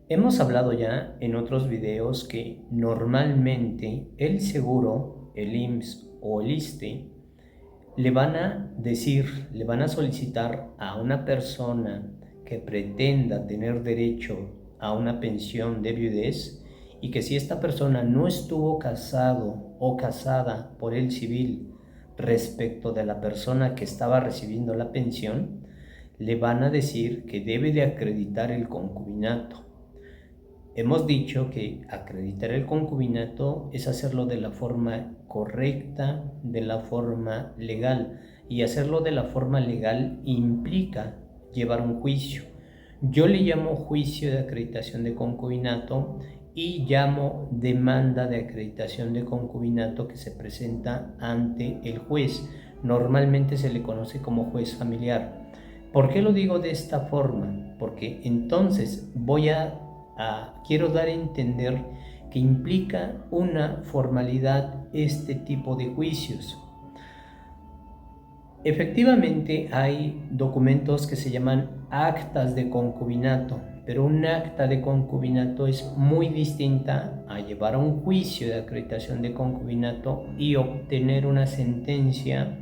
Hemos hablado ya en otros videos que normalmente el seguro, el IMSS o el ISSSTE, le van a solicitar a una persona que pretenda tener derecho a una pensión de viudez y que si esta persona no estuvo casado o casada por el civil respecto de la persona que estaba recibiendo la pensión, le van a decir que debe de acreditar el concubinato. Hemos dicho que acreditar el concubinato es hacerlo de la forma correcta, de la forma legal, y hacerlo de la forma legal implica llevar un juicio. Yo le llamo juicio de acreditación de concubinato y llamo demanda de acreditación de concubinato que se presenta ante el juez. Normalmente se le conoce como juez familiar. ¿Por qué lo digo de esta forma? Porque entonces quiero dar a entender que implica una formalidad este tipo de juicios. Efectivamente hay documentos que se llaman actas de concubinato, pero un acta de concubinato es muy distinta a llevar a un juicio de acreditación de concubinato y obtener una sentencia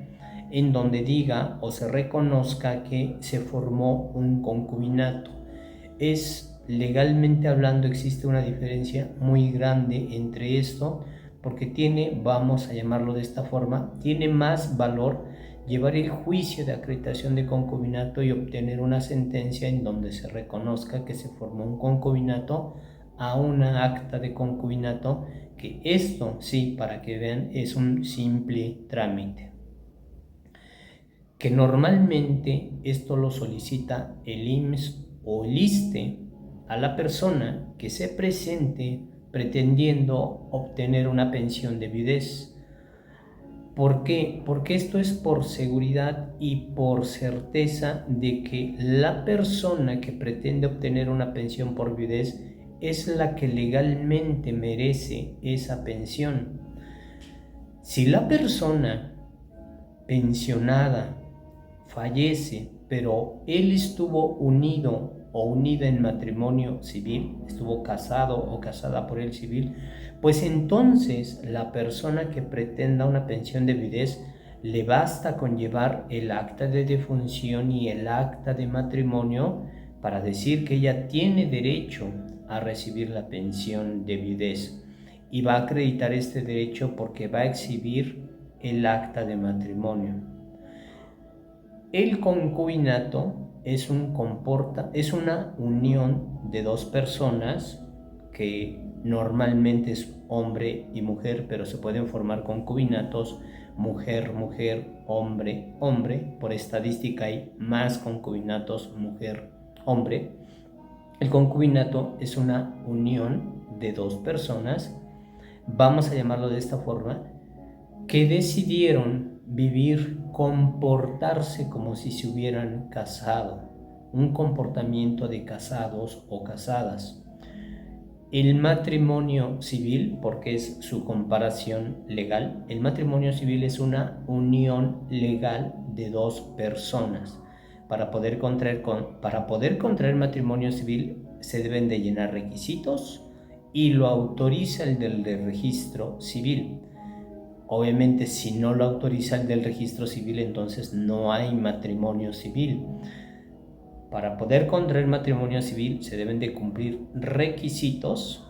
en donde diga o se reconozca que se formó un concubinato. Legalmente hablando, existe una diferencia muy grande entre esto, porque vamos a llamarlo de esta forma, tiene más valor llevar el juicio de acreditación de concubinato y obtener una sentencia en donde se reconozca que se formó un concubinato a una acta de concubinato, que esto sí, para que vean, es un simple trámite. Que normalmente esto lo solicita el IMSS o el ISSSTE a la persona que se presente pretendiendo obtener una pensión de viudez. ¿Por qué? Porque esto es por seguridad y por certeza de que la persona que pretende obtener una pensión por viudez es la que legalmente merece esa pensión. Si la persona pensionada fallece, pero él estuvo unido o unida en matrimonio civil, estuvo casado o casada por el civil, pues entonces la persona que pretenda una pensión de viudez le basta con llevar el acta de defunción y el acta de matrimonio para decir que ella tiene derecho a recibir la pensión de viudez, y va a acreditar este derecho porque va a exhibir el acta de matrimonio. El concubinato es una unión de dos personas que normalmente es hombre y mujer, pero se pueden formar concubinatos mujer, mujer, hombre, hombre. Por estadística hay más concubinatos mujer, hombre. El concubinato es una unión de dos personas, vamos a llamarlo de esta forma, que decidieron comportarse como si se hubieran casado, un comportamiento de casados o casadas. El matrimonio civil, porque es su comparación legal, el matrimonio civil es una unión legal de dos personas. Para poder contraer matrimonio civil se deben de llenar requisitos y lo autoriza el del registro civil. Obviamente, si no lo autoriza el del registro civil, entonces no hay matrimonio civil. Para poder contraer matrimonio civil se deben de cumplir requisitos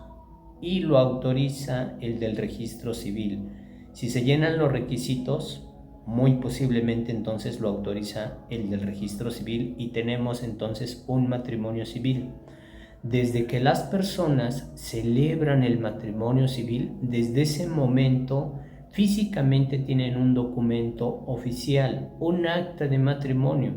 y lo autoriza el del registro civil. Si se llenan los requisitos, muy posiblemente entonces lo autoriza el del registro civil y tenemos entonces un matrimonio civil. Desde que las personas celebran el matrimonio civil, desde ese momento físicamente tienen un documento oficial, un acta de matrimonio.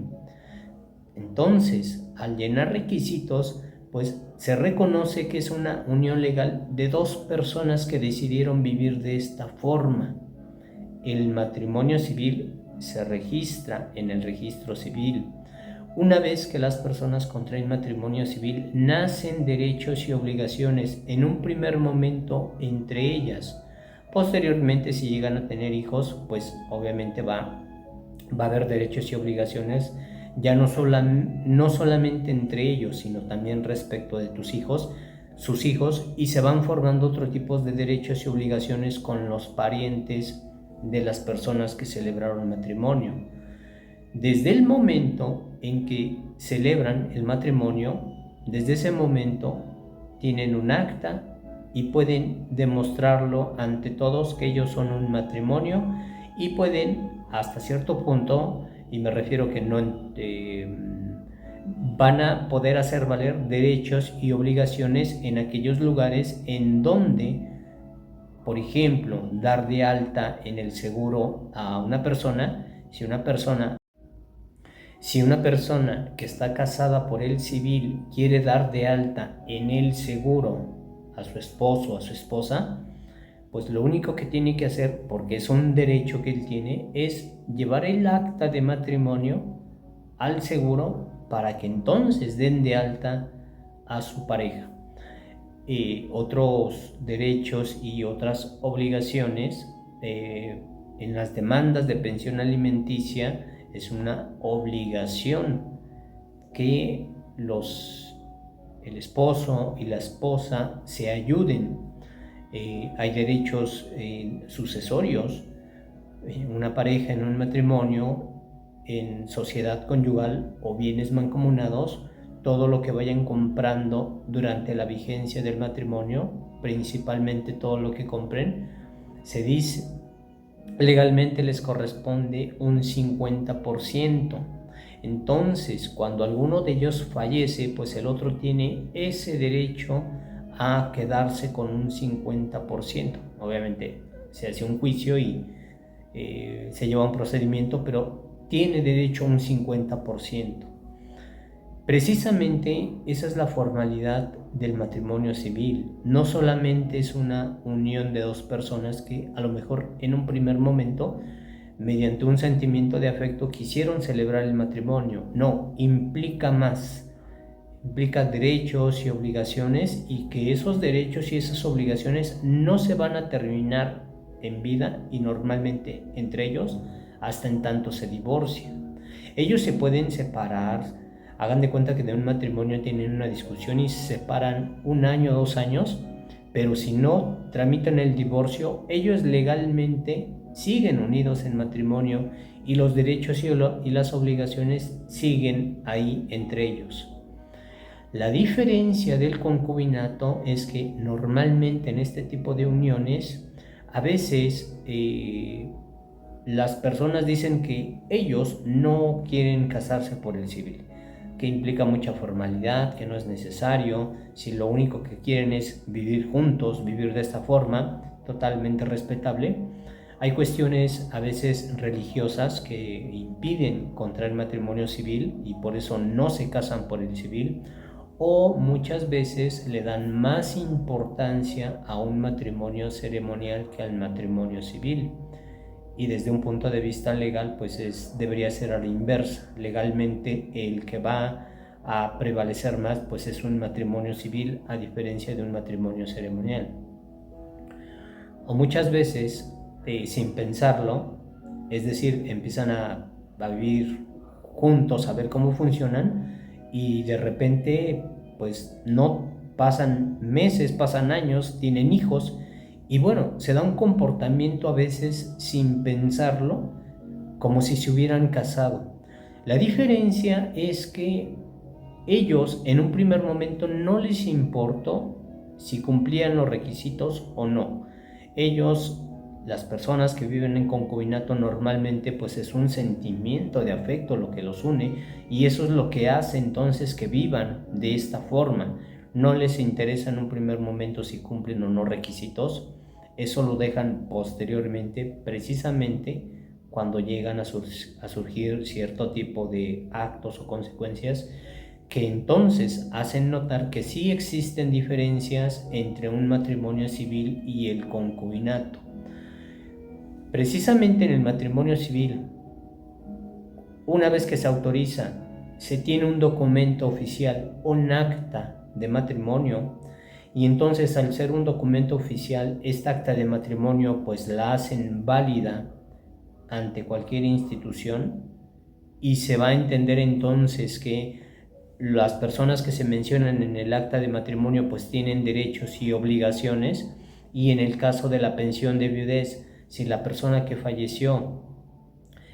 Entonces, al llenar requisitos, pues se reconoce que es una unión legal de dos personas que decidieron vivir de esta forma. El matrimonio civil se registra en el registro civil. Una vez que las personas contraen matrimonio civil, nacen derechos y obligaciones en un primer momento entre ellas. Posteriormente, si llegan a tener hijos, pues obviamente va a haber derechos y obligaciones ya no solamente entre ellos, sino también respecto de tus hijos, sus hijos, y se van formando otro tipo de derechos y obligaciones con los parientes de las personas que celebraron matrimonio. Desde el momento en que celebran el matrimonio, desde ese momento tienen un acta y pueden demostrarlo ante todos que ellos son un matrimonio, y pueden hasta cierto punto, y me refiero que no van a poder hacer valer derechos y obligaciones en aquellos lugares en donde, por ejemplo, dar de alta en el seguro a una persona. Si una persona que está casada por el civil quiere dar de alta en el seguro a su esposo o a su esposa, pues lo único que tiene que hacer, porque es un derecho que él tiene, es llevar el acta de matrimonio al seguro para que entonces den de alta a su pareja. Otros derechos y otras obligaciones en las demandas de pensión alimenticia es una obligación que el esposo y la esposa se ayuden. Hay derechos sucesorios. Una pareja en un matrimonio, en sociedad conyugal o bienes mancomunados, todo lo que vayan comprando durante la vigencia del matrimonio, principalmente todo lo que compren, se dice, legalmente les corresponde un 50%. Entonces, cuando alguno de ellos fallece, pues el otro tiene ese derecho a quedarse con un 50%. Obviamente se hace un juicio y se lleva un procedimiento, pero tiene derecho a un 50%. Precisamente esa es la formalidad del matrimonio civil. No solamente es una unión de dos personas que a lo mejor en un primer momento, mediante un sentimiento de afecto, quisieron celebrar el matrimonio. No, implica más. Implica derechos y obligaciones, y que esos derechos y esas obligaciones no se van a terminar en vida, y normalmente entre ellos hasta en tanto se divorcian. Ellos se pueden separar. Hagan de cuenta que de un matrimonio tienen una discusión y se separan 1 año, 2 años, pero si no tramitan el divorcio, ellos legalmente siguen unidos en matrimonio y los derechos y las obligaciones siguen ahí entre ellos. La diferencia del concubinato es que normalmente en este tipo de uniones, a veces las personas dicen que ellos no quieren casarse por el civil, que implica mucha formalidad, que no es necesario, si lo único que quieren es vivir juntos, vivir de esta forma, totalmente respetable. Hay cuestiones a veces religiosas que impiden contraer matrimonio civil y por eso no se casan por el civil, o muchas veces le dan más importancia a un matrimonio ceremonial que al matrimonio civil. Y desde un punto de vista legal, pues debería ser a la inversa. Legalmente el que va a prevalecer más, pues es un matrimonio civil a diferencia de un matrimonio ceremonial. O muchas veces, sin pensarlo, es decir, empiezan a vivir juntos, a ver cómo funcionan, y de repente, pues no pasan meses, pasan años, tienen hijos, y bueno, se da un comportamiento a veces sin pensarlo, como si se hubieran casado. La diferencia es que ellos en un primer momento no les importó si cumplían los requisitos o no. Ellos, las personas que viven en concubinato, normalmente pues es un sentimiento de afecto lo que los une, y eso es lo que hace entonces que vivan de esta forma. No les interesa en un primer momento si cumplen o no requisitos. Eso lo dejan posteriormente, precisamente cuando llegan a surgir cierto tipo de actos o consecuencias que entonces hacen notar que sí existen diferencias entre un matrimonio civil y el concubinato. Precisamente en el matrimonio civil, una vez que se autoriza, se tiene un documento oficial, un acta de matrimonio, y entonces al ser un documento oficial, esta acta de matrimonio pues la hacen válida ante cualquier institución. y se va a entender entonces que las personas que se mencionan en el acta de matrimonio pues tienen derechos y obligaciones, y en el caso de la pensión de viudez, si la persona que falleció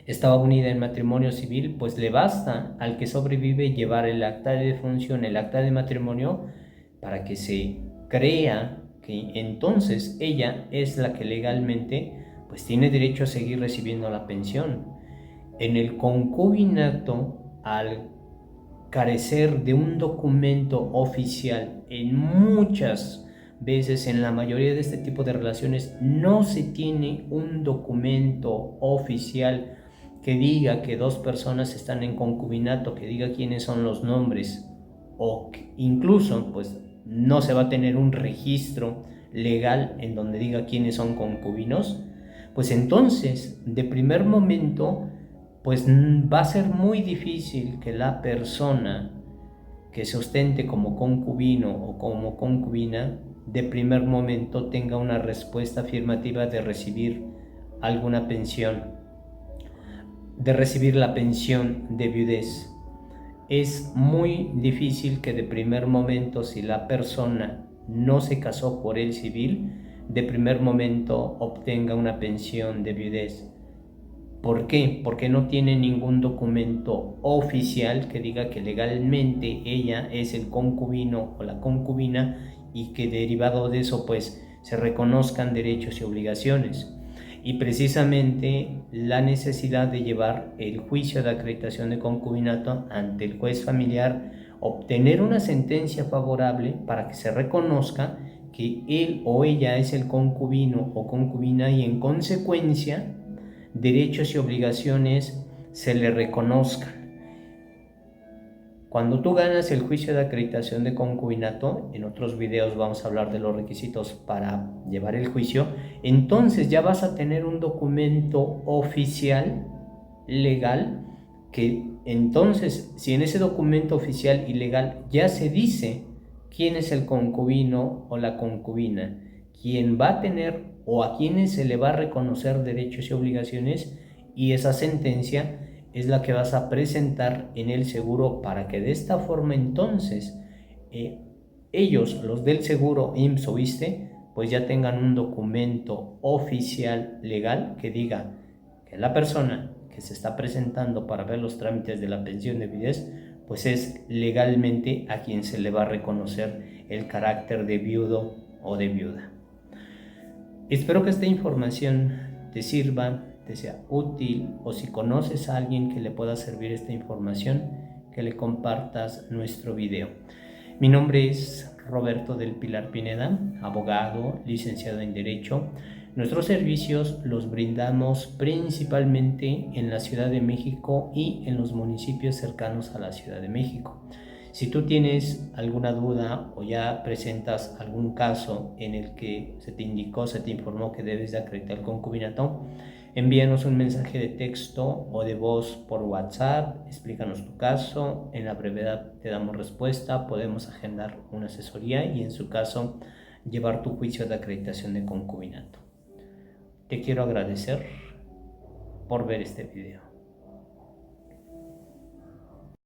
estaba unida en matrimonio civil, pues le basta al que sobrevive llevar el acta de defunción, el acta de matrimonio, para que se crea que entonces ella es la que legalmente pues tiene derecho a seguir recibiendo la pensión. En el concubinato, al carecer de un documento oficial, en muchas veces, en la mayoría de este tipo de relaciones, no se tiene un documento oficial que diga que dos personas están en concubinato, que diga quiénes son los nombres, o incluso pues no se va a tener un registro legal en donde diga quiénes son concubinos, pues entonces de primer momento pues va a ser muy difícil que la persona que se ostente como concubino o como concubina de primer momento tenga una respuesta afirmativa de recibir alguna pensión, de recibir la pensión de viudez. Es muy difícil que de primer momento, si la persona no se casó por el civil, de primer momento obtenga una pensión de viudez. ¿Por qué? Porque no tiene ningún documento oficial que diga que legalmente ella es el concubino o la concubina, y que derivado de eso pues se reconozcan derechos y obligaciones. Y precisamente la necesidad de llevar el juicio de acreditación de concubinato ante el juez familiar, obtener una sentencia favorable para que se reconozca que él o ella es el concubino o concubina, y en consecuencia derechos y obligaciones se le reconozcan. Cuando tú ganas el juicio de acreditación de concubinato, en otros videos vamos a hablar de los requisitos para llevar el juicio, entonces ya vas a tener un documento oficial, legal, que entonces, si en ese documento oficial y legal ya se dice quién es el concubino o la concubina, quién va a tener o a quienes se le va a reconocer derechos y obligaciones, y esa sentencia es la que vas a presentar en el seguro, para que de esta forma entonces ellos, los del seguro IMSS o ISSSTE, pues ya tengan un documento oficial legal que diga que la persona que se está presentando para ver los trámites de la pensión de viudez pues es legalmente a quien se le va a reconocer el carácter de viudo o de viuda. Espero que esta información te sirva, te sea útil, o si conoces a alguien que le pueda servir esta información, que le compartas nuestro video. Mi nombre es Roberto del Pilar Pineda, abogado, licenciado en Derecho. Nuestros servicios los brindamos principalmente en la Ciudad de México y en los municipios cercanos a la Ciudad de México. Si tú tienes alguna duda o ya presentas algún caso en el que se te indicó, se te informó que debes de acreditar el concubinato, envíanos un mensaje de texto o de voz por WhatsApp, explícanos tu caso, en la brevedad te damos respuesta, podemos agendar una asesoría y en su caso llevar tu juicio de acreditación de concubinato. Te quiero agradecer por ver este video.